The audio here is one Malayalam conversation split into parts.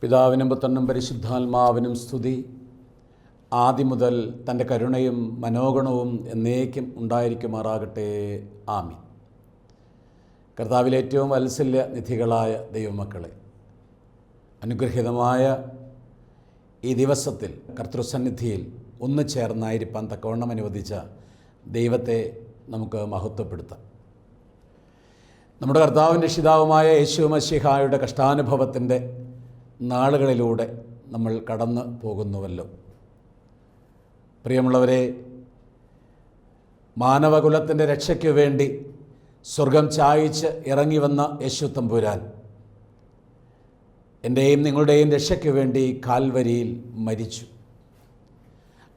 പിതാവിനും പുത്രനും പരിശുദ്ധാത്മാവിനും സ്തുതി. ആദ്യം മുതൽ തൻ്റെ കരുണയും മനോഗുണവും എന്നേക്കും ഉണ്ടായിരിക്കുമാറാകട്ടെ. ആമീൻ. കർത്താവിൽ ഏറ്റവും വാത്സല്യ നിധികളായ ദൈവമക്കളെ, അനുഗ്രഹീതമായ ഈ ദിവസത്തിൽ കർത്തൃസന്നിധിയിൽ ഒന്ന് ചേർന്നായിരിക്കാൻ തക്കവണ്ണം അനുവദിച്ച ദൈവത്തെ നമുക്ക് മഹത്വപ്പെടുത്താം. നമ്മുടെ കർത്താവിൻ്റെ രക്ഷിതാവുമായ യേശു മശീഹായുടെ കഷ്ടാനുഭവത്തിൻ്റെ നാളുകളിലൂടെ നമ്മൾ കടന്നു പോകുന്നുവല്ലോ. പ്രിയമുള്ളവരെ, മാനവകുലത്തിൻ്റെ രക്ഷയ്ക്കു വേണ്ടി സ്വർഗം ചായിച്ച് ഇറങ്ങി വന്ന യേശു തമ്പുരാൻ എൻ്റെയും നിങ്ങളുടെയും രക്ഷയ്ക്കു വേണ്ടി കാൽവരിയിൽ മരിച്ചു.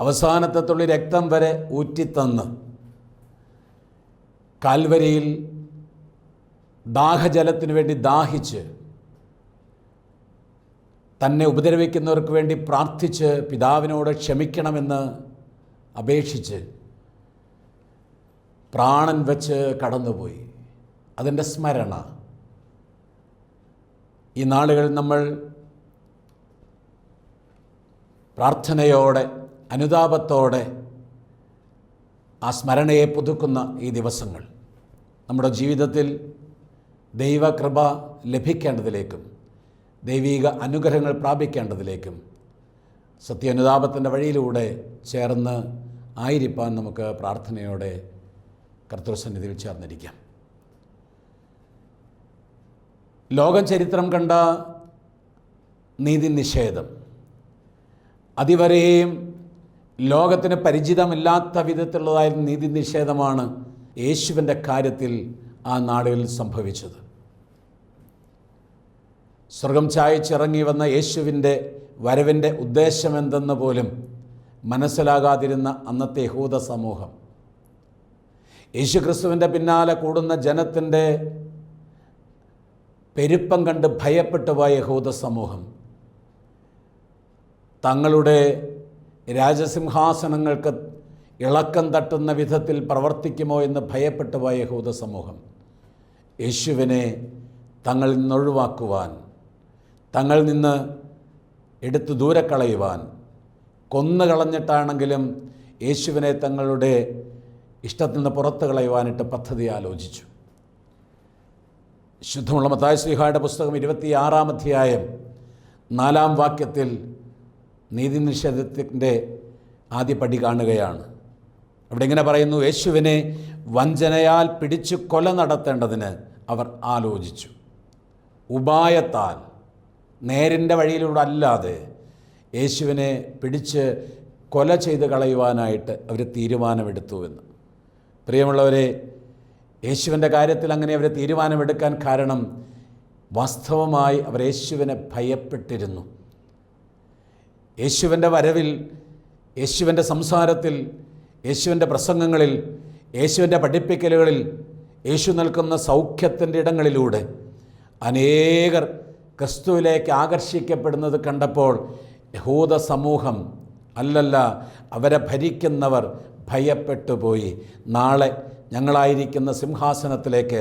അവസാനത്തെ തുള്ളി രക്തം വരെ ഊറ്റിത്തന്ന് കാൽവരിയിൽ ദാഹജലത്തിനു വേണ്ടി ദാഹിച്ച് തന്നെ ഉപദ്രവിക്കുന്നവർക്ക് വേണ്ടി പ്രാർത്ഥിച്ച് പിതാവിനോട് ക്ഷമിക്കണമെന്ന് അപേക്ഷിച്ച് പ്രാണൻ വെച്ച് കടന്നുപോയി. അതിൻ്റെ സ്മരണ ഈ നാളുകളിൽ നമ്മൾ പ്രാർത്ഥനയോടെ അനുതാപത്തോടെ ആ സ്മരണയെ പുതുക്കുന്ന ഈ ദിവസങ്ങൾ നമ്മുടെ ജീവിതത്തിൽ ദൈവകൃപ ലഭിക്കേണ്ടതിലേക്കും ദൈവിക അനുഗ്രഹങ്ങൾ പ്രാപിക്കേണ്ടതിലേക്കും സത്യാനുതാപത്തിൻ്റെ വഴിയിലൂടെ ചേർന്ന് ആയിരിക്കാൻ നമുക്ക് പ്രാർത്ഥനയോടെ കർത്തൃസന്നിധിയിൽ ചേർന്നിരിക്കാം. ലോകം ചരിത്രം കണ്ട നീതിനിഷേധം, അതുവരെയും ലോകത്തിന് പരിചിതമില്ലാത്ത വിധത്തിലുള്ളതായ നീതിനിഷേധമാണ് യേശുവിൻ്റെ കാര്യത്തിൽ ആ നാടുകളിൽ സംഭവിച്ചത്. സ്വർഗം ചായച്ചിറങ്ങി വന്ന യേശുവിൻ്റെ വരവിൻ്റെ ഉദ്ദേശമെന്തെന്ന് പോലും മനസ്സിലാകാതിരുന്ന അന്നത്തെ യഹൂദ സമൂഹം, യേശു ക്രിസ്തുവിൻ്റെ പിന്നാലെ കൂടുന്ന ജനത്തിൻ്റെ പെരുപ്പം കണ്ട് ഭയപ്പെട്ടു പോയ യഹൂദ സമൂഹം, തങ്ങളുടെ രാജസിംഹാസനങ്ങൾക്ക് ഇളക്കം തട്ടുന്ന വിധത്തിൽ പ്രവർത്തിക്കുമോ എന്ന് ഭയപ്പെട്ടു പോയ യഹൂദ സമൂഹം യേശുവിനെ തങ്ങളിൽ നിന്നൊഴിവാക്കുവാൻ, തങ്ങളിൽ നിന്ന് എടുത്തു ദൂരെ കളയുവാൻ, കൊന്നുകളഞ്ഞിട്ടാണെങ്കിലും യേശുവിനെ തങ്ങളുടെ ഇഷ്ടത്തിൽ നിന്ന് പുറത്തു കളയുവാനായിട്ട് പദ്ധതി ആലോചിച്ചു. ശുദ്ധമുള്ള മത്തായി ശ്ലീഹായുടെ പുസ്തകം 26-ാം അധ്യായം 4-ാം വാക്യത്തിൽ നീതിനിഷേധത്തിൻ്റെ ആദ്യ പടി കാണുകയാണ്. അവിടെ ഇങ്ങനെ പറയുന്നു: യേശുവിനെ വഞ്ചനയാൽ പിടിച്ചു കൊല നടത്തേണ്ടതിന് അവർ ആലോചിച്ചു. ഉപായത്താൽ, നേരിൻ്റെ വഴിയിലൂടെ അല്ലാതെ യേശുവിനെ പിടിച്ച് കൊല ചെയ്ത് കളയുവാനായിട്ട് അവർ തീരുമാനമെടുത്തുവെന്ന്. പ്രിയമുള്ളവരെ, യേശുവിൻ്റെ കാര്യത്തിൽ അങ്ങനെ അവർ തീരുമാനമെടുക്കാൻ കാരണം വാസ്തവമായി അവർ യേശുവിനെ ഭയപ്പെട്ടിരുന്നു. യേശുവിൻ്റെ വരവിൽ, യേശുവിൻ്റെ സംസാരത്തിൽ, യേശുവിൻ്റെ പ്രസംഗങ്ങളിൽ, യേശുവിൻ്റെ പഠിപ്പിക്കലുകളിൽ, യേശു നിൽക്കുന്ന സൗഖ്യത്തിൻ്റെ ഇടങ്ങളിലൂടെ അനേകർ ക്രിസ്തുവിലേക്ക് ആകർഷിക്കപ്പെടുന്നത് കണ്ടപ്പോൾ യഹൂദ സമൂഹം, അല്ലല്ല അവരെ ഭരിക്കുന്നവർ ഭയപ്പെട്ടു പോയി. നാളെ ഞങ്ങളായിരിക്കുന്ന സിംഹാസനത്തിലേക്ക്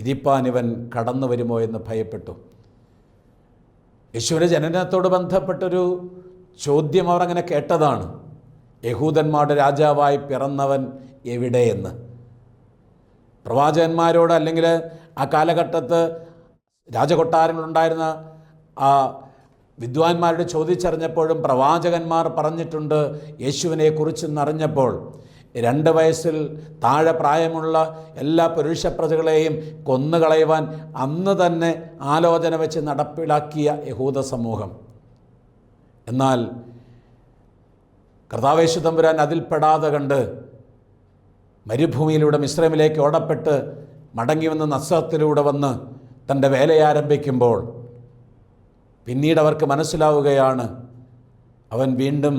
ഇരിപ്പാൻ ഇവൻ കടന്നു വരുമോ എന്ന് ഭയപ്പെട്ടു. യേശുവിൻ്റെ ജനനത്തോട് ബന്ധപ്പെട്ടൊരു ചോദ്യം അവർ അങ്ങനെ കേട്ടതാണ്: യഹൂദന്മാരുടെ രാജാവായി പിറന്നവൻ എവിടെയെന്ന്. പ്രവാചകന്മാരോട്, അല്ലെങ്കിൽ ആ കാലഘട്ടത്ത് രാജകൊട്ടാരങ്ങളുണ്ടായിരുന്ന ആ വിദ്വാൻമാരോട് ചോദിച്ചറിഞ്ഞപ്പോഴും പ്രവാചകന്മാർ പറഞ്ഞിട്ടുണ്ട് യേശുവിനെ കുറിച്ചെന്നറിഞ്ഞപ്പോൾ 2 വയസ്സിൽ താഴെ പ്രായമുള്ള എല്ലാ പുരുഷ പ്രജകളെയും കൊന്നുകളയുവാൻ അന്ന് തന്നെ ആലോചന വെച്ച് നടപ്പിലാക്കിയ യഹൂദ സമൂഹം. എന്നാൽ കർത്താവ് യേശു തമ്പുരാൻ അതിൽപ്പെടാതെ കണ്ട് മരുഭൂമിയിലൂടെ മിസ്രൈമിലേക്ക് ഓടപ്പെട്ട് മടങ്ങി വന്ന് നസ്രത്തിലൂടെ വന്ന് തൻ്റെ വേലയാരംഭിക്കുമ്പോൾ പിന്നീട് അവർക്ക് മനസ്സിലാവുകയാണ് അവൻ വീണ്ടും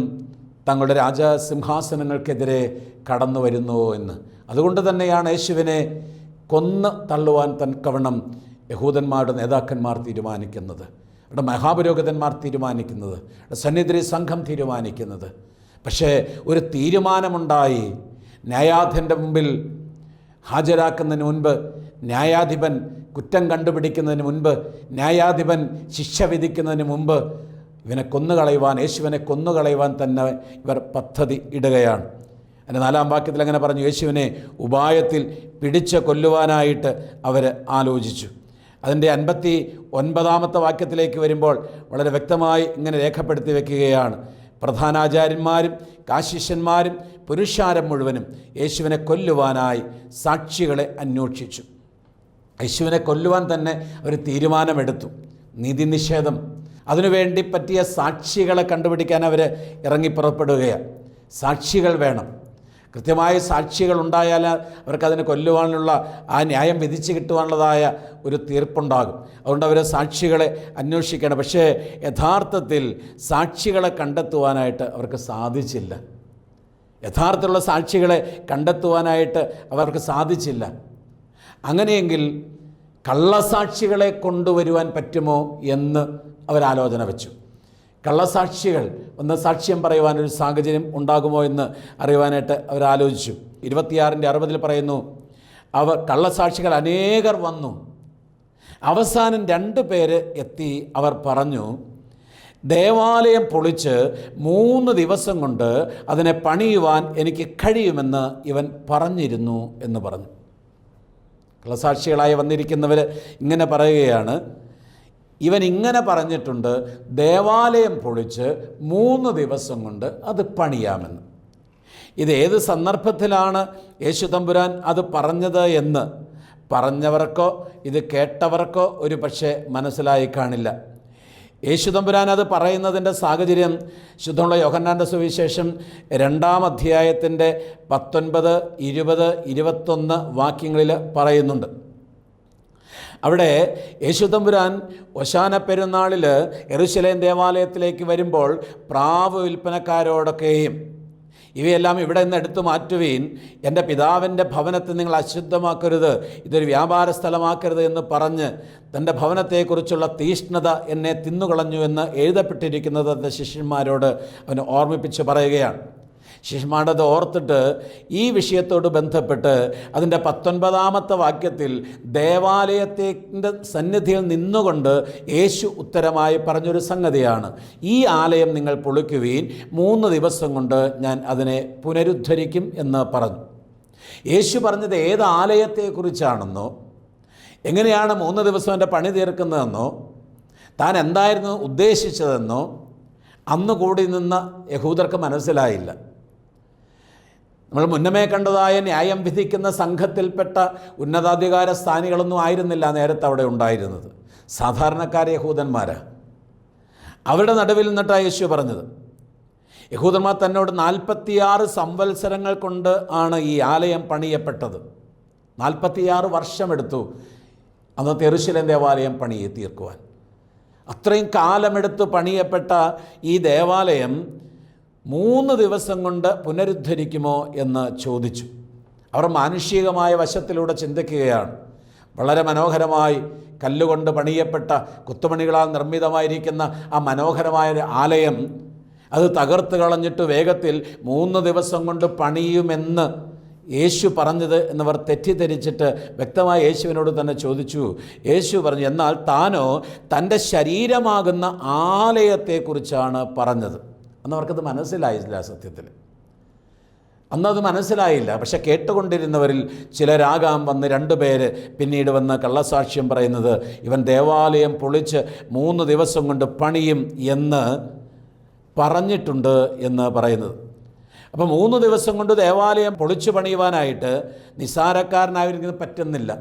തങ്ങളുടെ രാജസിംഹാസനങ്ങൾക്കെതിരെ കടന്നു വരുന്നുവോ എന്ന്. അതുകൊണ്ട് തന്നെയാണ് യേശുവിനെ കൊന്ന് തള്ളുവാൻ തക്കവണ്ണം യഹൂദന്മാരുടെ നേതാക്കന്മാർ തീരുമാനിക്കുന്നത്, അവിടെ മഹാപുരോഹിതന്മാർ തീരുമാനിക്കുന്നത്, സന്നിധി സംഘം തീരുമാനിക്കുന്നത്. പക്ഷേ ഒരു തീരുമാനമുണ്ടായി. ന്യായാധിപൻ്റെ മുമ്പിൽ ഹാജരാക്കുന്നതിന് മുൻപ് ന്യായാധിപൻ കുറ്റം കണ്ടുപിടിക്കുന്നതിന് മുൻപ്, ന്യായാധിപൻ ശിക്ഷ വിധിക്കുന്നതിന് മുമ്പ് ഇവനെ കൊന്നുകളയുവാൻ, യേശുവിനെ കൊന്നുകളയുവാൻ തന്നെ ഇവർ പദ്ധതി ഇടുകയാണ്. അതിൻ്റെ 4-ാം വാക്യത്തിൽ അങ്ങനെ പറഞ്ഞു, യേശുവിനെ ഉപായത്തിൽ പിടിച്ച് കൊല്ലുവാനായിട്ട് അവർ ആലോചിച്ചു. അതിൻ്റെ 59-ാമത്തെ വാക്യത്തിലേക്ക് വരുമ്പോൾ വളരെ വ്യക്തമായി ഇങ്ങനെ രേഖപ്പെടുത്തി വയ്ക്കുകയാണ്, പ്രധാനാചാര്യന്മാരും കാശിഷ്യന്മാരും പുരുഷാരം മുഴുവനും യേശുവിനെ കൊല്ലുവാനായി സാക്ഷികളെ അന്വേഷിച്ചു. യേശുവിനെ കൊല്ലുവാൻ തന്നെ ഒരു തീരുമാനമെടുത്തു. നീതി നിഷേധം, അതിനുവേണ്ടി പറ്റിയ സാക്ഷികളെ കണ്ടുപിടിക്കാൻ അവർ ഇറങ്ങിപ്പുറപ്പെടുകയാണ്. സാക്ഷികൾ വേണം, കൃത്യമായ സാക്ഷികൾ ഉണ്ടായാൽ അവർക്കതിനെ കൊല്ലുവാനുള്ള ആ ന്യായം വിധിച്ച് കിട്ടുവാനുള്ളതായ ഒരു തീർപ്പുണ്ടാകും. അതുകൊണ്ട് അവർ സാക്ഷികളെ അന്വേഷിക്കണം. പക്ഷേ യഥാർത്ഥത്തിൽ സാക്ഷികളെ കണ്ടെത്തുവാനായിട്ട് അവർക്ക് സാധിച്ചില്ല. യഥാർത്ഥത്തിലുള്ള സാക്ഷികളെ കണ്ടെത്തുവാനായിട്ട് അവർക്ക് സാധിച്ചില്ല. അങ്ങനെയെങ്കിൽ കള്ളസാക്ഷികളെ കൊണ്ടുവരുവാൻ പറ്റുമോ എന്ന് അവരാലോചന വെച്ചു. കള്ളസാക്ഷികൾ ഒന്ന് സാക്ഷ്യം പറയുവാനൊരു സാഹചര്യം ഉണ്ടാകുമോ എന്ന് അറിയുവാനായിട്ട് അവരാലോചിച്ചു. 26:60 പറയുന്നു, കള്ളസാക്ഷികൾ അനേകർ വന്നു. അവസാനം 2 പേര് എത്തി. അവർ പറഞ്ഞു, ദേവാലയം പൊളിച്ച് 3 ദിവസം കൊണ്ട് അതിനെ പണിയുവാൻ എനിക്ക് കഴിയുമെന്ന് ഇവൻ പറഞ്ഞിരുന്നു എന്ന് പറഞ്ഞു. കള്ളസാക്ഷികളായി വന്നിരിക്കുന്നവർ ഇങ്ങനെ പറയുകയാണ്, ഇവൻ ഇങ്ങനെ പറഞ്ഞിട്ടുണ്ട്, ദേവാലയം പൊളിച്ച് 3 ദിവസം കൊണ്ട് അത് പണിയാമെന്ന്. ഇത് ഏത് സന്ദർഭത്തിലാണ് യേശു തമ്പുരാൻ അത് പറഞ്ഞത് എന്ന് പറഞ്ഞവർക്കോ ഇത് കേട്ടവർക്കോ ഒരു പക്ഷേ മനസ്സിലായി കാണില്ല. യേശു തമ്പുരാൻ അത് പറയുന്നതിൻ്റെ സാഹചര്യം ശുദ്ധമുള്ള യോഹന്നാൻ്റെ സുവിശേഷം 2-ാം അധ്യായത്തിൻ്റെ 19, 20, 21 വാക്യങ്ങളിൽ പറയുന്നുണ്ട്. അവിടെ യേശു തമ്പുരാൻ ഓശാന പെരുന്നാളിൽ യെരൂശലേം ദേവാലയത്തിലേക്ക് വരുമ്പോൾ പ്രാവ് വിൽപ്പനക്കാരോടൊക്കെയും ഇവയെല്ലാം ഇവിടെ നിന്ന് എടുത്തു മാറ്റുവീൻ, എൻ്റെ പിതാവിൻ്റെ ഭവനത്തെ നിങ്ങൾ അശുദ്ധമാക്കരുത്, ഇതൊരു വ്യാപാര സ്ഥലമാക്കരുത് എന്ന് പറഞ്ഞ് തൻ്റെ ഭവനത്തെക്കുറിച്ചുള്ള തീഷ്ണത എന്നെ തിന്നുകളഞ്ഞു എന്ന് എഴുതപ്പെട്ടിരിക്കുന്നത് തൻ്റെ ശിഷ്യന്മാരോട് അവന് ഓർമ്മിപ്പിച്ച് പറയുകയാണ്. ശിഷ്യന്മാരത് ഓർത്തിട്ട് ഈ വിഷയത്തോട് ബന്ധപ്പെട്ട് അതിൻ്റെ 19-ാമത്തെ വാക്യത്തിൽ ദേവാലയത്തിൻ്റെ സന്നിധിയിൽ നിന്നുകൊണ്ട് യേശു ഉത്തരമായി പറഞ്ഞൊരു സംഗതിയാണ്, ഈ ആലയം നിങ്ങൾ പൊളിക്കുവീൻ, 3 ദിവസം കൊണ്ട് ഞാൻ അതിനെ പുനരുദ്ധരിക്കും എന്ന് പറഞ്ഞു. യേശു പറഞ്ഞത് ഏത് ആലയത്തെക്കുറിച്ചാണെന്നോ, എങ്ങനെയാണ് 3 ദിവസം എൻ്റെ പണി തീർക്കുന്നതെന്നോ, താൻ എന്തായിരുന്നു ഉദ്ദേശിച്ചതെന്നോ അന്ന് കൂടി നിന്ന യഹൂദർക്ക് മനസ്സിലായില്ല. നമ്മൾ മുന്നമേ കണ്ടതായ ന്യായം വിധിക്കുന്ന സംഘത്തിൽപ്പെട്ട ഉന്നതാധികാര സ്ഥാനികളൊന്നും ആയിരുന്നില്ല നേരത്തെ അവിടെ ഉണ്ടായിരുന്നത്. സാധാരണക്കാർ യഹൂദന്മാരാണ്. അവരുടെ നടുവിൽ നിന്നിട്ടാണ് യേശു പറഞ്ഞത്. യഹൂദന്മാർ തന്നോട് 46 സംവത്സരങ്ങൾ കൊണ്ട് ആണ് ഈ ആലയം പണിയപ്പെട്ടത്. 46 വർഷമെടുത്തു അന്നത്തെ യെരൂശലേം ദേവാലയം പണിയെ തീർക്കുവാൻ. അത്രയും കാലമെടുത്ത് പണിയപ്പെട്ട ഈ ദേവാലയം 3 ദിവസം കൊണ്ട് പുനരുദ്ധരിക്കുമോ എന്ന് ചോദിച്ചു. അവർ മാനുഷികമായ വശത്തിലൂടെ ചിന്തിക്കുകയാണ്. വളരെ മനോഹരമായി കല്ലുകൊണ്ട് പണിയപ്പെട്ട കൊത്തുപണികളാൽ നിർമ്മിതമായിരിക്കുന്ന ആ മനോഹരമായ ആലയം അത് തകർത്ത് കളഞ്ഞിട്ട് വേഗത്തിൽ 3 ദിവസം കൊണ്ട് പണിയുമെന്ന് യേശു പറഞ്ഞത് എന്നവർ തെറ്റിദ്ധരിച്ചിട്ട് വ്യക്തമായി യേശുവിനോട് തന്നെ ചോദിച്ചു. യേശു പറഞ്ഞു, എന്നാൽ താനോ തൻ്റെ ശരീരമാകുന്ന ആലയത്തെക്കുറിച്ചാണ് പറഞ്ഞത്. അന്നവർക്കത് മനസ്സിലായില്ല. സത്യത്തിൽ അന്നത് മനസ്സിലായില്ല. പക്ഷെ കേട്ടുകൊണ്ടിരുന്നവരിൽ ചിലരാകാം വന്ന് 2 പേര് പിന്നീട് വന്ന് കള്ളസാക്ഷ്യം പറയുന്നത്, ഇവൻ ദേവാലയം പൊളിച്ച് 3 ദിവസം കൊണ്ട് പണിയും എന്ന് പറഞ്ഞിട്ടുണ്ട് എന്ന് പറയുന്നത്. അപ്പോൾ 3 ദിവസം കൊണ്ട് ദേവാലയം പൊളിച്ചു പണിയുവാനായിട്ട് നിസ്സാരക്കാരനായിരിക്കുന്നത് പറ്റുന്നില്ല.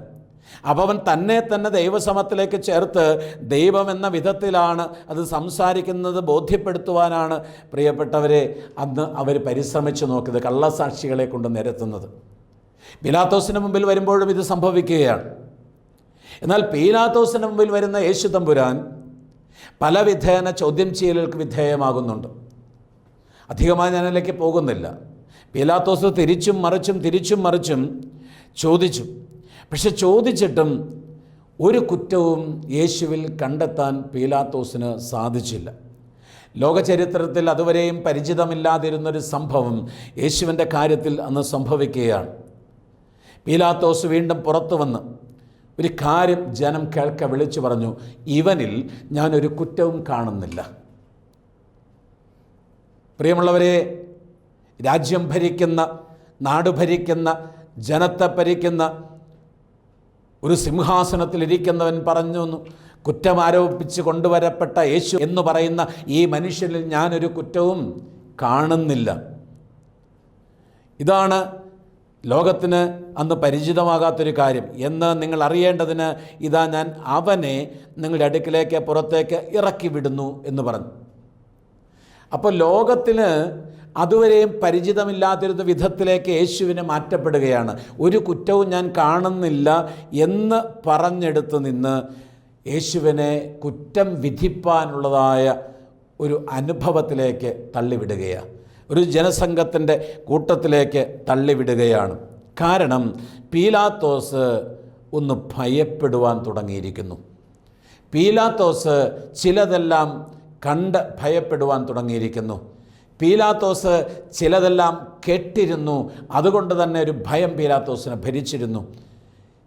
അപ്പോൾ അവൻ തന്നെ ദൈവസമത്തിലേക്ക് ചേർത്ത് ദൈവമെന്ന വിധത്തിലാണ് അത് സംസാരിക്കുന്നത് ബോധ്യപ്പെടുത്തുവാനാണ് പ്രിയപ്പെട്ടവരെ അന്ന് അവർ പരിശ്രമിച്ചു നോക്കിയത്, കള്ളസാക്ഷികളെ കൊണ്ട് നിരത്തുന്നത്. പീലാത്തോസിന് മുമ്പിൽ വരുമ്പോഴും ഇത് സംഭവിക്കുകയാണ്. എന്നാൽ പീലാത്തോസിന് മുമ്പിൽ വരുന്ന യേശു തമ്പുരാൻ പല വിധേന ചോദ്യം ചെയ്യലുകൾക്ക് വിധേയമാകുന്നുണ്ട്. അധികമായി ഞാൻ അതിലേക്ക് പോകുന്നില്ല. പീലാത്തോസ് തിരിച്ചും മറിച്ചും ചോദിച്ചു. പക്ഷെ ചോദിച്ചിട്ടും ഒരു കുറ്റവും യേശുവിൽ കണ്ടെത്താൻ പീലാത്തോസിന് സാധിച്ചില്ല. ലോകചരിത്രത്തിൽ അതുവരെയും പരിചിതമില്ലാതിരുന്നൊരു സംഭവം യേശുവിൻ്റെ കാര്യത്തിൽ അന്ന് സംഭവിക്കുകയാണ്. പീലാത്തോസ് വീണ്ടും പുറത്തു വന്ന് ഒരു കാര്യം ജനം കേൾക്കെ വിളിച്ചു പറഞ്ഞു, ഇവനിൽ ഞാനൊരു കുറ്റവും കാണുന്നില്ല. പ്രിയമുള്ളവരെ, രാജ്യം ഭരിക്കുന്ന, നാട് ഭരിക്കുന്ന, ജനത്തെ ഭരിക്കുന്ന ഒരു സിംഹാസനത്തിലിരിക്കുന്നവൻ പറഞ്ഞു, കുറ്റം ആരോപിച്ച് കൊണ്ടുവരപ്പെട്ട യേശു എന്ന് പറയുന്ന ഈ മനുഷ്യനിൽ ഞാനൊരു കുറ്റവും കാണുന്നില്ല. ഇതാണ് ലോകത്തിന് അന്ന് പരിചിതമാകാത്തൊരു കാര്യം എന്ന് നിങ്ങൾ അറിയേണ്ടതിന് ഇതാ ഞാൻ അവനെ നിങ്ങളുടെ അടുക്കിലേക്ക് പുറത്തേക്ക് ഇറക്കി വിടുന്നു എന്ന് പറഞ്ഞു. അപ്പോൾ ലോകത്തിന് അതുവരെയും പരിചിതമില്ലാതിരുന്ന വിധത്തിലേക്ക് യേശുവിനെ മാറ്റപ്പെടുകയാണ്. ഒരു കുറ്റവും ഞാൻ കാണുന്നില്ല എന്ന് പറഞ്ഞെടുത്ത് നിന്ന് യേശുവിനെ കുറ്റം വിധിപ്പാനുള്ളതായ ഒരു അനുഭവത്തിലേക്ക് തള്ളിവിടുകയാണ്. ഒരു ജനസംഘത്തിൻ്റെ കൂട്ടത്തിലേക്ക് തള്ളിവിടുകയാണ്. കാരണം പീലാത്തോസ് ഒന്ന് ഭയപ്പെടുവാൻ തുടങ്ങിയിരിക്കുന്നു. പീലാത്തോസ് ചിലതെല്ലാം കണ്ട് ഭയപ്പെടുവാൻ തുടങ്ങിയിരിക്കുന്നു. പീലാത്തോസ് ചിലതെല്ലാം കേട്ടിരുന്നു. അതുകൊണ്ട് തന്നെ ഒരു ഭയം പീലാത്തോസിനെ ഭരിച്ചിരുന്നു.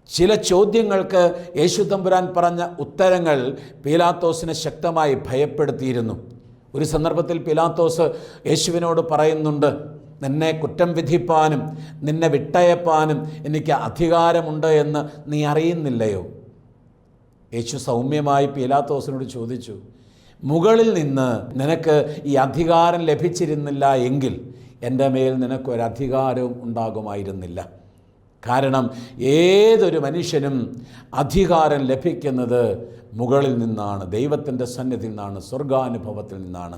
ചില ചോദ്യങ്ങൾക്ക് യേശു തമ്പുരാൻ പറഞ്ഞ ഉത്തരങ്ങൾ പീലാത്തോസിനെ ശക്തമായി ഭയപ്പെടുത്തിയിരുന്നു. ഒരു സന്ദർഭത്തിൽ പീലാത്തോസ് യേശുവിനോട് പറയുന്നുണ്ട്, നിന്നെ കുറ്റം വിധിപ്പാനും നിന്നെ വിട്ടയപ്പാനും എനിക്ക് അധികാരമുണ്ട് എന്ന് നീ അറിയുന്നില്ലയോ? യേശു സൗമ്യമായി പീലാത്തോസിനോട് ചോദിച്ചു, മുകളിൽ നിന്ന് നിനക്ക് ഈ അധികാരം ലഭിച്ചിരുന്നില്ല എങ്കിൽ എൻ്റെ മേൽ നിനക്കൊരധികാരവും ഉണ്ടാകുമായിരുന്നില്ല. കാരണം ഏതൊരു മനുഷ്യനും അധികാരം ലഭിക്കുന്നത് മുകളിൽ നിന്നാണ്, ദൈവത്തിൻ്റെ സന്നിധിയിൽ നിന്നാണ്, സ്വർഗാനുഭവത്തിൽ നിന്നാണ്.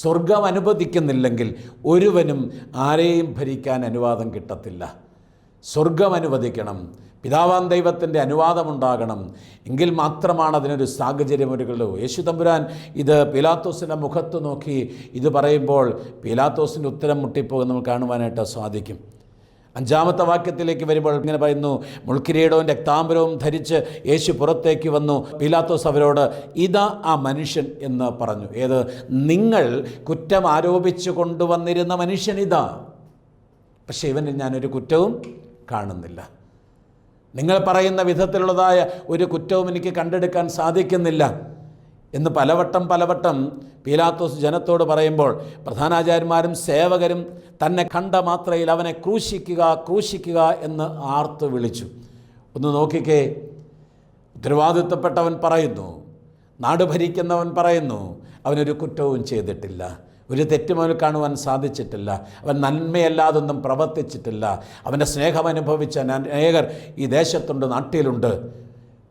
സ്വർഗം അനുവദിക്കുന്നില്ലെങ്കിൽ ഒരുവനും ആരെയും ഭരിക്കാൻ അനുവാദം കിട്ടത്തില്ല. സ്വർഗം അനുവദിക്കണം, പിതാവാം ദൈവത്തിൻ്റെ അനുവാദമുണ്ടാകണം, എങ്കിൽ മാത്രമാണ് അതിനൊരു സാഹചര്യമൊരുക്കുള്ളൂ. യേശു തമ്പുരാൻ ഇത് പീലാത്തോസിൻ്റെ മുഖത്ത് നോക്കി ഇത് പറയുമ്പോൾ പീലാത്തോസിൻ്റെ ഉത്തരം മുട്ടിപ്പോകും നമുക്ക് കാണുവാനായിട്ട് സാധിക്കും. 5-ാമത്തെ വാക്യത്തിലേക്ക് വരുമ്പോൾ ഇങ്ങനെ പറയുന്നു, മുൾക്കിരീടവും രക്താംബരവും ധരിച്ച് യേശു പുറത്തേക്ക് വന്നു. പീലാത്തോസ് അവരോട്, ഇതാ ആ മനുഷ്യൻ എന്ന് പറഞ്ഞു. ഏത്? നിങ്ങൾ കുറ്റം ആരോപിച്ചു കൊണ്ടുവന്നിരുന്ന മനുഷ്യൻ ഇതാ. പക്ഷേ ഇവനിൽ ഞാനൊരു കുറ്റവും കാണുന്നില്ല. നിങ്ങൾ പറയുന്ന വിധത്തിലുള്ളതായ ഒരു കുറ്റവും എനിക്ക് കണ്ടെടുക്കാൻ സാധിക്കുന്നില്ല എന്ന് പലവട്ടം പീലാത്തോസ് ജനത്തോട് പറയുമ്പോൾ പ്രധാനാചാര്യന്മാരും സേവകരും തന്നെ കണ്ട മാത്രയിൽ അവനെ ക്രൂശിക്കുക എന്ന് ആർത്തു വിളിച്ചു. ഒന്ന് നോക്കിക്കേ, ഉത്തരവാദിത്വപ്പെട്ടവൻ പറയുന്നു, നാട് ഭരിക്കുന്നവൻ പറയുന്നു, അവനൊരു കുറ്റവും ചെയ്തിട്ടില്ല, ഒരു തെറ്റും അവന് കാണുവാൻ സാധിച്ചിട്ടില്ല, അവൻ നന്മയല്ലാതൊന്നും പ്രവർത്തിച്ചിട്ടില്ല, അവൻ്റെ സ്നേഹം അനുഭവിച്ച അനേകർ ഈ ദേശത്തുണ്ട്, നാട്ടിലുണ്ട്.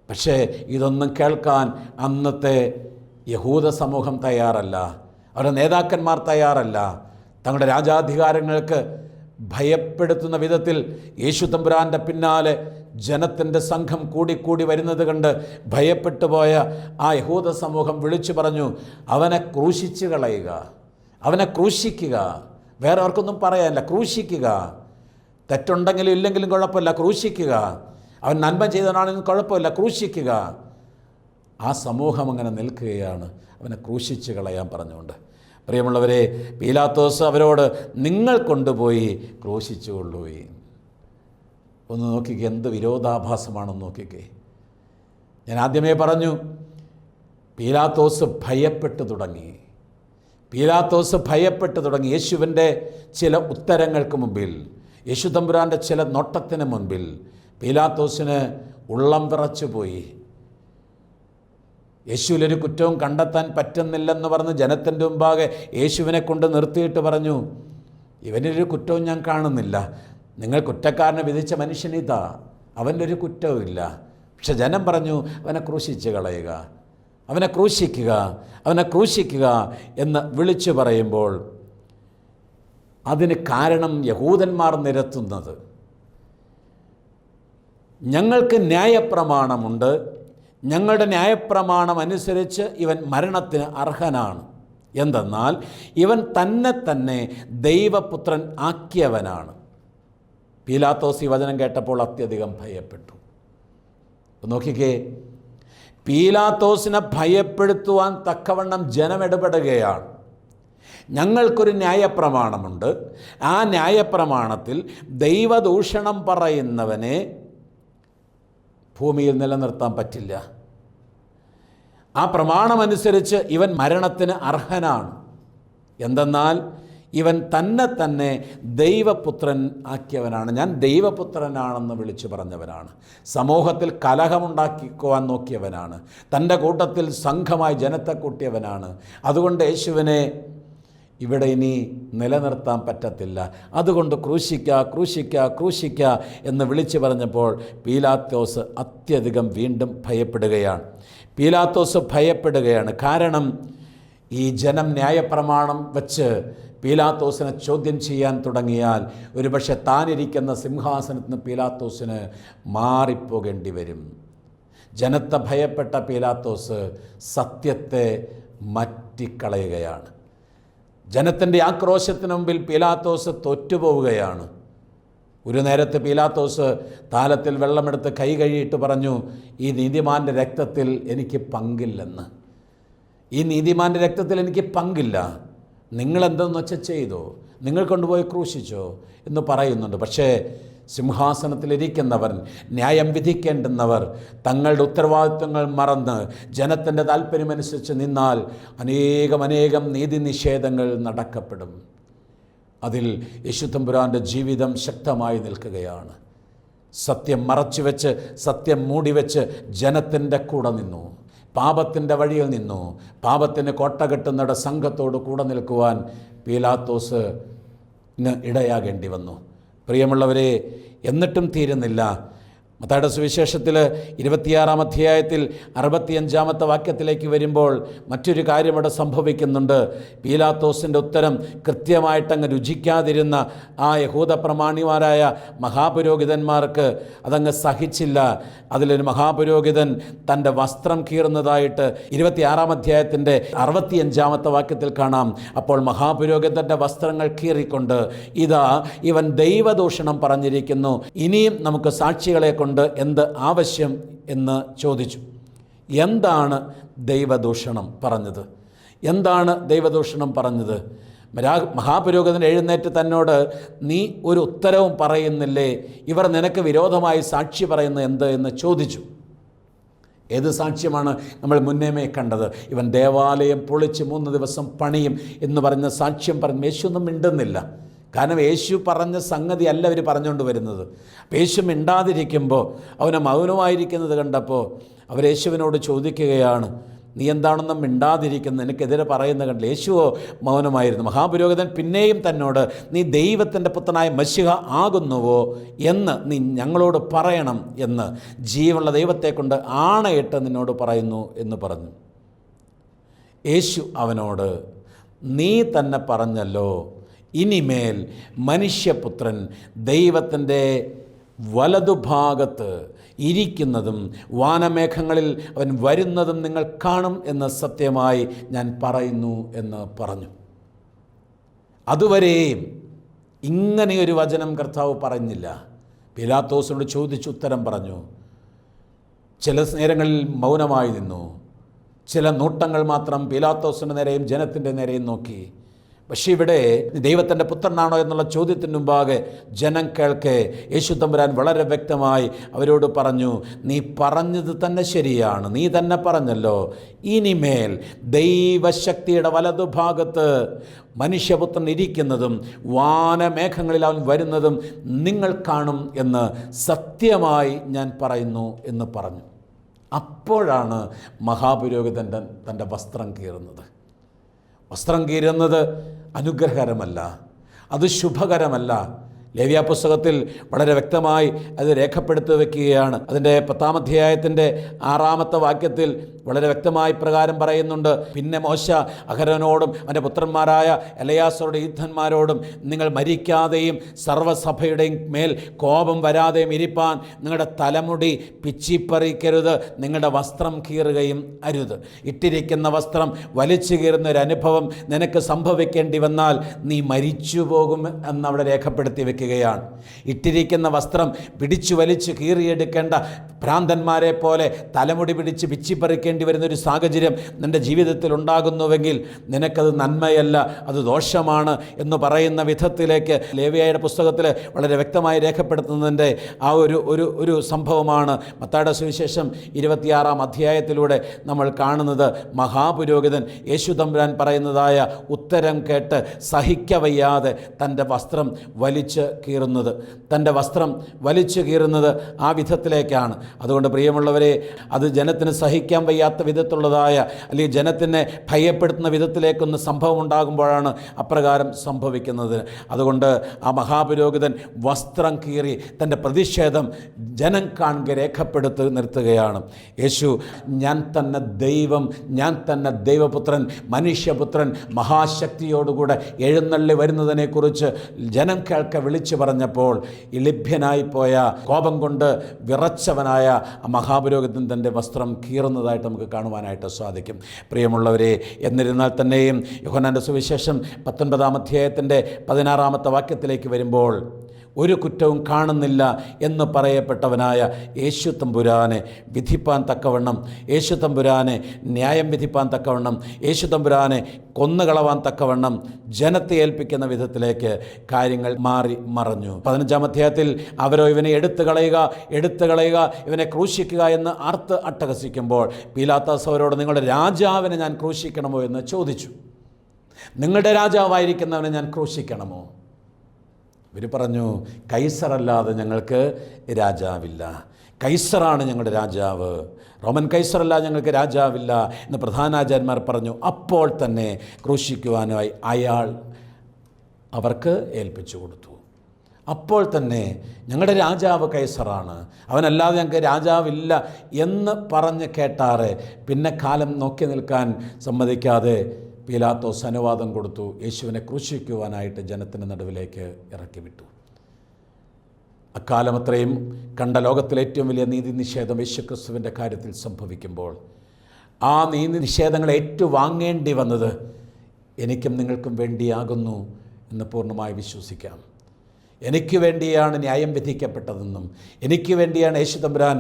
പക്ഷേ ഇതൊന്നും കേൾക്കാൻ അന്നത്തെ യഹൂദ സമൂഹം തയ്യാറല്ല, അവരുടെ നേതാക്കന്മാർ തയ്യാറല്ല. തങ്ങളുടെ രാജാധികാരങ്ങൾക്ക് ഭയപ്പെടുത്തുന്ന വിധത്തിൽ യേശു തമ്പുരാൻ്റെ പിന്നാലെ ജനത്തിൻ്റെ സംഘം കൂടിക്കൂടി വരുന്നത് കണ്ട് ഭയപ്പെട്ടു പോയ ആ യഹൂദ സമൂഹം വിളിച്ചു പറഞ്ഞു, അവനെ ക്രൂശിച്ച് കളയുക, അവനെ ക്രൂശിക്കുക. വേറെ അവർക്കൊന്നും പറയാനില്ല, ക്രൂശിക്കുക. തെറ്റുണ്ടെങ്കിലും ഇല്ലെങ്കിലും കുഴപ്പമില്ല, ക്രൂശിക്കുക. അവൻ നന്മ ചെയ്തവനാണെങ്കിലും കുഴപ്പമില്ല, ക്രൂശിക്കുക. ആ സമൂഹം അങ്ങനെ നിൽക്കുകയാണ്, അവനെ ക്രൂശിച്ച് കളയാൻ പറഞ്ഞുകൊണ്ട്. പ്രിയമുള്ളവരെ, പീലാത്തോസ് അവരോട്, നിങ്ങൾ കൊണ്ടുപോയി ക്രൂശിച്ചുകൊള്ളുപോയി. ഒന്ന് നോക്കിക്കേ, എന്ത് വിരോധാഭാസമാണെന്ന് നോക്കിക്കേ. ഞാൻ ആദ്യമേ പറഞ്ഞു, പീലാത്തോസ് ഭയപ്പെട്ടു തുടങ്ങി. യേശുവിൻ്റെ ചില ഉത്തരങ്ങൾക്ക് മുമ്പിൽ, യേശു തമ്പുരാൻ്റെ ചില നോട്ടത്തിന് മുൻപിൽ പീലാത്തോസിന് ഉള്ളം വിറച്ചു പോയി. യേശുവിലൊരു കുറ്റവും കണ്ടെത്താൻ പറ്റുന്നില്ലെന്ന് പറഞ്ഞ് ജനത്തിൻ്റെ മുമ്പാകെ യേശുവിനെ കൊണ്ട് നിർത്തിയിട്ട് പറഞ്ഞു, ഇവനൊരു കുറ്റവും ഞാൻ കാണുന്നില്ല, നിങ്ങൾ കുറ്റക്കാരനെ വിധിച്ച മനുഷ്യനിതാ, അവൻ്റെ ഒരു കുറ്റവും ഇല്ല. പക്ഷെ ജനം പറഞ്ഞു, അവനെ ക്രൂശിച്ച് കളയുക, അവനെ ക്രൂശിക്കുക എന്ന് വിളിച്ചു പറയുമ്പോൾ അതിന് കാരണം യഹൂദന്മാർ നിരത്തുന്നത്, ഞങ്ങൾക്ക് ന്യായപ്രമാണമുണ്ട്, ഞങ്ങളുടെ ന്യായപ്രമാണം അനുസരിച്ച് ഇവൻ മരണത്തിന് അർഹനാണ്. എന്തെന്നാൽ ഇവൻ തന്നെ ദൈവപുത്രൻ ആക്കിയവനാണ്. പീലാത്തോസ് ഈ വചനം കേട്ടപ്പോൾ അത്യധികം ഭയപ്പെട്ടു. നോക്കിക്കേ, പീലാത്തോസിനെ ഭയപ്പെടുത്തുവാൻ തക്കവണ്ണം ജനം ഇടപെടുകയാണ്. ഞങ്ങൾക്കൊരു ന്യായപ്രമാണമുണ്ട്, ആ ന്യായപ്രമാണത്തിൽ ദൈവദൂഷണം പറയുന്നവനെ ഭൂമിയിൽ നിലനിർത്താൻ പറ്റില്ല. ആ പ്രമാണമനുസരിച്ച് ഇവൻ മരണത്തിന് അർഹനാണ്. എന്തെന്നാൽ ഇവൻ തന്നെ ദൈവപുത്രൻ ആക്കിയവനാണ്. ഞാൻ ദൈവപുത്രനാണെന്ന് വിളിച്ചു പറഞ്ഞവനാണ്. സമൂഹത്തിൽ കലഹമുണ്ടാക്കിക്കുവാൻ നോക്കിയവനാണ്. തൻ്റെ കൂട്ടത്തിൽ സംഘമായി ജനത്തെ കൂട്ടിയവനാണ്. അതുകൊണ്ട് യേശുവിനെ ഇവിടെ ഇനി നിലനിർത്താൻ പറ്റത്തില്ല. അതുകൊണ്ട് ക്രൂശിക്ക എന്ന് വിളിച്ചു പറഞ്ഞപ്പോൾ പീലാത്തോസ് അത്യധികം വീണ്ടും ഭയപ്പെടുകയാണ്. കാരണം ഈ ജനം ന്യായപ്രമാണം വച്ച് പീലാത്തോസിനെ ചോദ്യം ചെയ്യാൻ തുടങ്ങിയാൽ ഒരുപക്ഷെ താനിരിക്കുന്ന സിംഹാസനത്തിൽ നിന്ന് പീലാത്തോസിന് മാറിപ്പോകേണ്ടി വരും. ജനത്തെ ഭയപ്പെട്ട പീലാത്തോസ് സത്യത്തെ മാറ്റിക്കളയുകയാണ്. ജനത്തിൻ്റെ ആക്രോശത്തിന് മുമ്പിൽ പീലാത്തോസ് തോറ്റുപോവുകയാണ്. ഒരു നേരത്ത് പീലാത്തോസ് താലത്തിൽ വെള്ളമെടുത്ത് കൈ കഴുകിയിട്ട് പറഞ്ഞു, ഈ നീതിമാൻ്റെ രക്തത്തിൽ എനിക്ക് പങ്കില്ലെന്ന്. ഈ നീതിമാൻ്റെ രക്തത്തിൽ എനിക്ക് പങ്കില്ല. നിങ്ങളെന്തെന്ന് വെച്ചാൽ ചെയ്തോ, നിങ്ങൾ കൊണ്ടുപോയി ക്രൂശിച്ചോ എന്ന് പറയുന്നുണ്ട്. പക്ഷേ സിംഹാസനത്തിലിരിക്കുന്നവർ, ന്യായം വിധിക്കേണ്ടുന്നവർ തങ്ങളുടെ ഉത്തരവാദിത്വങ്ങൾ മറന്ന് ജനത്തിൻ്റെ താല്പര്യമനുസരിച്ച് നിന്നാൽ അനേകം നീതി നിഷേധങ്ങൾ നടക്കപ്പെടും. അതിൽ യേശുത്തമ്പുരാൻ്റെ ജീവിതം ശക്തമായി നിൽക്കുകയാണ്. സത്യം മറച്ചുവെച്ച്, സത്യം മൂടിവെച്ച് ജനത്തിൻ്റെ കൂടെ നിന്നു. പാപത്തിൻ്റെ വഴിയിൽ നിന്നു. പാപത്തിന് കോട്ട കെട്ടുന്നിട സംഘത്തോട് കൂടെ നിൽക്കുവാൻ പീലാത്തോസിന് ഇടയാകേണ്ടി വന്നു. പ്രിയമുള്ളവരെ, എന്നിട്ടും തീരുന്നില്ല. മത്തായിയുടെ സുവിശേഷത്തിൽ 26-ാം അധ്യായത്തിൽ 65-ാമത്തെ വാക്യത്തിലേക്ക് വരുമ്പോൾ മറ്റൊരു കാര്യം ഇവിടെ സംഭവിക്കുന്നുണ്ട്. പീലാത്തോസിൻ്റെ ഉത്തരം കൃത്യമായിട്ടങ്ങ് രുചിക്കാതിരുന്ന ആ യഹൂദ പ്രമാണിമാരായ മഹാപുരോഹിതന്മാർക്ക് അതങ്ങ് സഹിച്ചില്ല. അതിലൊരു മഹാപുരോഹിതൻ തൻ്റെ വസ്ത്രം കീറുന്നതായിട്ട് 26-ാം അധ്യായത്തിൻ്റെ 65-ാമത്തെ വാക്യത്തിൽ കാണാം. അപ്പോൾ മഹാപുരോഹിതൻ്റെ വസ്ത്രങ്ങൾ കീറിക്കൊണ്ട്, ഇതാ ഇവൻ ദൈവദൂഷണം പറഞ്ഞിരിക്കുന്നു, ഇനിയും നമുക്ക് സാക്ഷികളെ കൊണ്ട് എന്ത് ആവശ്യം എന്ന് ചോദിച്ചു. എന്താണ് ദൈവദൂഷണം പറഞ്ഞത്? മഹാപുരോഹിതൻ എഴുന്നേറ്റ് തന്നോട്, നീ ഒരു ഉത്തരവും പറയുന്നില്ലേ? ഇവർ നിനക്ക് വിരോധമായി സാക്ഷി പറയുന്നത് എന്ത് എന്ന് ചോദിച്ചു. ഏത് സാക്ഷ്യമാണ് നമ്മൾ മുന്നേമേ കണ്ടത്? ഇവൻ ദേവാലയം പൊളിച്ച് 3 ദിവസം പണിയും എന്ന് പറഞ്ഞ സാക്ഷ്യം പറഞ്ഞു. യേശു ഒന്നും മിണ്ടുന്നില്ല. കാരണം യേശു പറഞ്ഞ സംഗതി അല്ല അവർ പറഞ്ഞുകൊണ്ട് വരുന്നത്. അപ്പോൾ യേശു മിണ്ടാതിരിക്കുമ്പോൾ, അവനെ മൗനമായിരിക്കുന്നത് കണ്ടപ്പോൾ അവർ യേശുവിനോട് ചോദിക്കുകയാണ്, നീ എന്താണെന്നും മിണ്ടാതിരിക്കുന്നത്, നിനക്കെതിരെ പറയുന്നത് കണ്ടില്ല. യേശുവോ മൗനമായിരുന്നു. മഹാപുരോഹിതൻ പിന്നെയും തന്നോട്, നീ ദൈവത്തിൻ്റെ പുത്രനായ മശിഹ ആകുന്നുവോ എന്ന് നീ ഞങ്ങളോട് പറയണം എന്ന് ജീവനുള്ള ദൈവത്തെ കൊണ്ട് ആണയിട്ട് നിന്നോട് പറയുന്നു എന്ന് പറഞ്ഞു. യേശു അവനോട്, നീ തന്നെ പറഞ്ഞല്ലോ, ഇനിമേൽ മനുഷ്യപുത്രൻ ദൈവത്തിൻ്റെ വലതുഭാഗത്ത് ഇരിക്കുന്നതും വാനമേഘങ്ങളിൽ അവൻ വരുന്നതും നിങ്ങൾ കാണും എന്ന് സത്യമായി ഞാൻ പറയുന്നു എന്ന് പറഞ്ഞു. അതുവരെയും ഇങ്ങനെയൊരു വചനം കർത്താവ് പറഞ്ഞില്ല. പീലാത്തോസിനോട് ചോദിച്ച് ഉത്തരം പറഞ്ഞു. ചില നേരങ്ങളിൽ മൗനമായി നിന്നു. ചില നോട്ടങ്ങൾ മാത്രം പീലാത്തോസിൻ്റെ നേരെയും ജനത്തിൻ്റെ നേരെയും നോക്കി. പക്ഷേ ഇവിടെ ദൈവത്തിൻ്റെ പുത്രനാണോ എന്നുള്ള ചോദ്യത്തിന് മുമ്പാകെ ജനം കേൾക്കെ യേശു തമ്പുരാൻ വളരെ വ്യക്തമായി അവരോട് പറഞ്ഞു, നീ പറഞ്ഞത് തന്നെ ശരിയാണ്, നീ തന്നെ പറഞ്ഞല്ലോ, ഇനിമേൽ ദൈവശക്തിയുടെ വലതുഭാഗത്ത് മനുഷ്യപുത്രൻ ഇരിക്കുന്നതും വാനമേഘങ്ങളിൽ അവൻ വരുന്നതും നിങ്ങൾ കാണും എന്ന് സത്യമായി ഞാൻ പറയുന്നു എന്ന് പറഞ്ഞു. അപ്പോഴാണ് മഹാപുരോഹിതൻ തൻ്റെ വസ്ത്രം കീറുന്നത്. വസ്ത്രം കീറുന്നത് അനുഗ്രഹകരമല്ല, അത് ശുഭകരമല്ല. ലേവ്യാപുസ്തകത്തിൽ വളരെ വ്യക്തമായി അത് രേഖപ്പെടുത്തി വയ്ക്കുകയാണ്. അതിൻ്റെ 10-ാം അധ്യായത്തിൻ്റെ 6-ാമത്തെ വാക്യത്തിൽ വളരെ വ്യക്തമായി പ്രകാരം പറയുന്നുണ്ട്, പിന്നെ മോശ അഹരോനോടും അവൻ്റെ പുത്രന്മാരായ എലയാസറുടെ ഈഥന്മാരോടും, നിങ്ങൾ മരിക്കാതെയും സർവ്വസഭയുടെയും മേൽ കോപം വരാതെയും ഇരിപ്പാൻ നിങ്ങളുടെ തലമുടി പിച്ചിപ്പറിക്കരുത്, നിങ്ങളുടെ വസ്ത്രം കീറുകയും അരുത്. ഇട്ടിരിക്കുന്ന വസ്ത്രം വലിച്ചു കീറുന്ന ഒരു അനുഭവം നിനക്ക് സംഭവിക്കേണ്ടി വന്നാൽ നീ മരിച്ചു പോകും എന്നവിടെ രേഖപ്പെടുത്തി വയ്ക്കുക. വിളിക്കുകയാണ്. ഇട്ടിരിക്കുന്ന വസ്ത്രം പിടിച്ചു വലിച്ച് കീറിയെടുക്കേണ്ട ഭ്രാന്തന്മാരെ പോലെ തലമുടി പിടിച്ച് പിച്ചിപ്പറിക്കേണ്ടി വരുന്നൊരു സാഹചര്യം നിൻ്റെ ജീവിതത്തിൽ ഉണ്ടാകുന്നുവെങ്കിൽ നിനക്കത് നന്മയല്ല, അത് ദോഷമാണ് എന്ന് പറയുന്ന വിധത്തിലേക്ക് ലേവ്യയുടെ പുസ്തകത്തിൽ വളരെ വ്യക്തമായി രേഖപ്പെടുത്തുന്നതിൻ്റെ ആ ഒരു സംഭവമാണ് മത്തായിയുടെ സുവിശേഷം 26-ാം അധ്യായത്തിലൂടെ നമ്മൾ കാണുന്നത്. മഹാപുരോഹിതൻ യേശു തമ്പുരാൻ പറയുന്നതായ ഉത്തരം കേട്ട് സഹിക്കവയ്യാതെ തൻ്റെ വസ്ത്രം വലിച്ച് കീറുന്നത് ആ വിധത്തിലേക്കാണ്. അതുകൊണ്ട് പ്രിയമുള്ളവരെ, അത് ജനത്തിന് സഹിക്കാൻ വയ്യാത്ത വിധത്തിലുള്ളതായ അല്ലെങ്കിൽ ജനത്തിനെ ഭയപ്പെടുത്തുന്ന വിധത്തിലേക്കൊന്ന് സംഭവം ഉണ്ടാകുമ്പോഴാണ് അപ്രകാരം സംഭവിക്കുന്നത്. അതുകൊണ്ട് ആ മഹാപുരോഹിതൻ വസ്ത്രം കീറി തൻ്റെ പ്രതിഷേധം ജനം കാണുക രേഖപ്പെടുത്തി നിർത്തുകയാണ്. യേശു ഞാൻ തന്നെ ദൈവം, ഞാൻ തന്നെ ദൈവപുത്രൻ, മനുഷ്യപുത്രൻ മഹാശക്തിയോടുകൂടെ എഴുന്നള്ളി വരുന്നതിനെക്കുറിച്ച് ജനം കേൾക്കെ വിളിച്ചു പറഞ്ഞപ്പോൾ ലഭ്യനായിപ്പോയ കോപം കൊണ്ട് വിറച്ചവനായ മഹാപുരോഹിതൻ തൻ്റെ വസ്ത്രം കീറുന്നതായിട്ട് നമുക്ക് കാണുവാനായിട്ട് സാധിക്കും. പ്രിയമുള്ളവരെ, എന്നിരുന്നാൽ തന്നെയും യോഹന്നാൻ്റെ സുവിശേഷം 19-ാം അധ്യായത്തിൻ്റെ 16-ാമത്തെ വാക്യത്തിലേക്ക് വരുമ്പോൾ ഒരു കുറ്റവും കാണുന്നില്ല എന്ന് പറയപ്പെട്ടവനായ യേശു തമ്പുരാനെ വിധിപ്പാൻ തക്കവണ്ണം, യേശു തമ്പുരാനെ ന്യായം വിധിപ്പാൻ തക്കവണ്ണം, യേശു തമ്പുരാനെ കൊന്നുകളവാൻ തക്കവണ്ണം ജനത്തെ ഏൽപ്പിക്കുന്ന വിധത്തിലേക്ക് കാര്യങ്ങൾ മാറി മറഞ്ഞു. 15-ാം അധ്യായത്തിൽ അവരോ ഇവനെ എടുത്തു കളയുക, ഇവനെ ക്രൂശിക്കുക എന്ന് ആർത്ത് അട്ടഹസിക്കുമ്പോൾ പീലാത്തോസ് അവരോട് നിങ്ങളുടെ രാജാവിനെ ഞാൻ ക്രൂശിക്കണമോ എന്ന് ചോദിച്ചു. നിങ്ങളുടെ രാജാവായിരിക്കുന്നവനെ ഞാൻ ക്രൂശിക്കണമോ? ഇവർ പറഞ്ഞു, കൈസറല്ലാതെ ഞങ്ങൾക്ക് രാജാവില്ല, കൈസറാണ് ഞങ്ങളുടെ രാജാവ്, റോമൻ കൈസറല്ലാതെ ഞങ്ങൾക്ക് രാജാവില്ല എന്ന് പ്രധാനാചാര്യന്മാർ പറഞ്ഞു. അപ്പോൾ തന്നെ ക്രൂശിക്കുവാനായി അയാൾ അവർക്ക് ഏൽപ്പിച്ചു കൊടുത്തു. അപ്പോൾ തന്നെ ഞങ്ങളുടെ രാജാവ് കൈസറാണ്, അവനല്ലാതെ ഞങ്ങൾക്ക് രാജാവില്ല എന്ന് പറഞ്ഞ് കേട്ടാറ് പിന്നെ കാലം നോക്കി നിൽക്കാൻ സമ്മതിക്കാതെ പീലാത്തോസ് അനുവാദം കൊടുത്തു. യേശുവിനെ ക്രൂശിക്കുവാനായിട്ട് ജനത്തിൻ്റെ നടുവിലേക്ക് ഇറക്കി വിട്ടു. അക്കാലം അത്രയും കണ്ട ലോകത്തിലെ ഏറ്റവും വലിയ നീതി നിഷേധം യേശുക്രിസ്തുവിൻ്റെ കാര്യത്തിൽ സംഭവിക്കുമ്പോൾ ആ നീതി നിഷേധങ്ങളെ ഏറ്റുവാങ്ങേണ്ടി വന്നത് എനിക്കും നിങ്ങൾക്കും വേണ്ടിയാകുന്നു എന്ന് പൂർണ്ണമായി വിശ്വസിക്കാം. എനിക്ക് വേണ്ടിയാണ് ന്യായം വിധിക്കപ്പെട്ടതെന്നും എനിക്ക് വേണ്ടിയാണ് യേശു തമ്പുരാൻ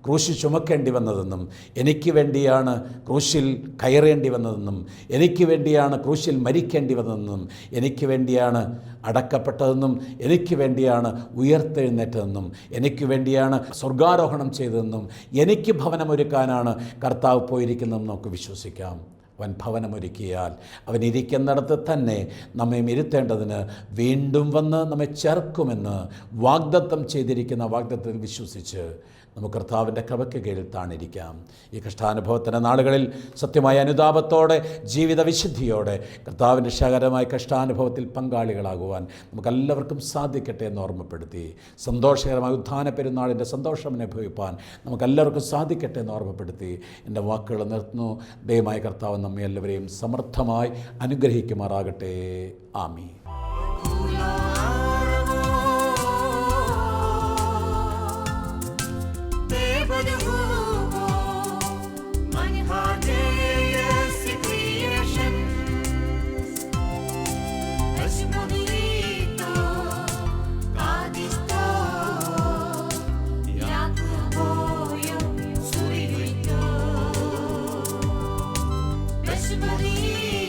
ക്രൂശിൽ ചുമക്കേണ്ടി വന്നതെന്നും എനിക്ക് വേണ്ടിയാണ് ക്രൂശിൽ കയറേണ്ടി വന്നതെന്നും എനിക്ക് വേണ്ടിയാണ് ക്രൂശിൽ മരിക്കേണ്ടി വന്നതെന്നും എനിക്ക് വേണ്ടിയാണ് അടക്കപ്പെട്ടതെന്നും എനിക്ക് വേണ്ടിയാണ് ഉയർത്തെഴുന്നേറ്റതെന്നും എനിക്ക് വേണ്ടിയാണ് സ്വർഗാരോഹണം ചെയ്തതെന്നും എനിക്ക് ഭവനമൊരുക്കാനാണ് കർത്താവ് പോയിരിക്കുന്നതെന്നും നമുക്ക് വിശ്വസിക്കാം. അവൻ ഭവനമൊരുക്കിയാൽ അവൻ ഇരിക്കുന്നിടത്ത് തന്നെ നമ്മെ ഇരുത്തേണ്ടതിന് വീണ്ടും വന്ന് നമ്മെ ചേർക്കുമെന്ന് വാഗ്ദത്തം ചെയ്തിരിക്കുന്ന വാഗ്ദത്തത്തിൽ വിശ്വസിച്ച് നമുക്ക് കർത്താവിൻ്റെ കൃപയ്ക്ക് കീഴിൽ താണിരിക്കാം. ഈ കഷ്ടാനുഭവത്തിൻ്റെ നാളുകളിൽ സത്യമായ അനുതാപത്തോടെ ജീവിത വിശുദ്ധിയോടെ കർത്താവിൻ്റെ രക്ഷാകരമായ കഷ്ടാനുഭവത്തിൽ പങ്കാളികളാകുവാൻ നമുക്കെല്ലാവർക്കും സാധിക്കട്ടെ എന്ന് ഓർമ്മപ്പെടുത്തി സന്തോഷകരമായ ഉത്ഥാന പെരുന്നാളിൻ്റെ സന്തോഷം അനുഭവിപ്പാൻ നമുക്കെല്ലാവർക്കും സാധിക്കട്ടെ എന്ന് ഓർമ്മപ്പെടുത്തി എൻ്റെ വാക്കുകൾ നിർത്തുന്നു. ദൈവമായ കർത്താവ് നമ്മെ എല്ലാവരെയും സമർത്ഥമായി അനുഗ്രഹിക്കുമാറാകട്ടെ. ആമീൻ. Maria.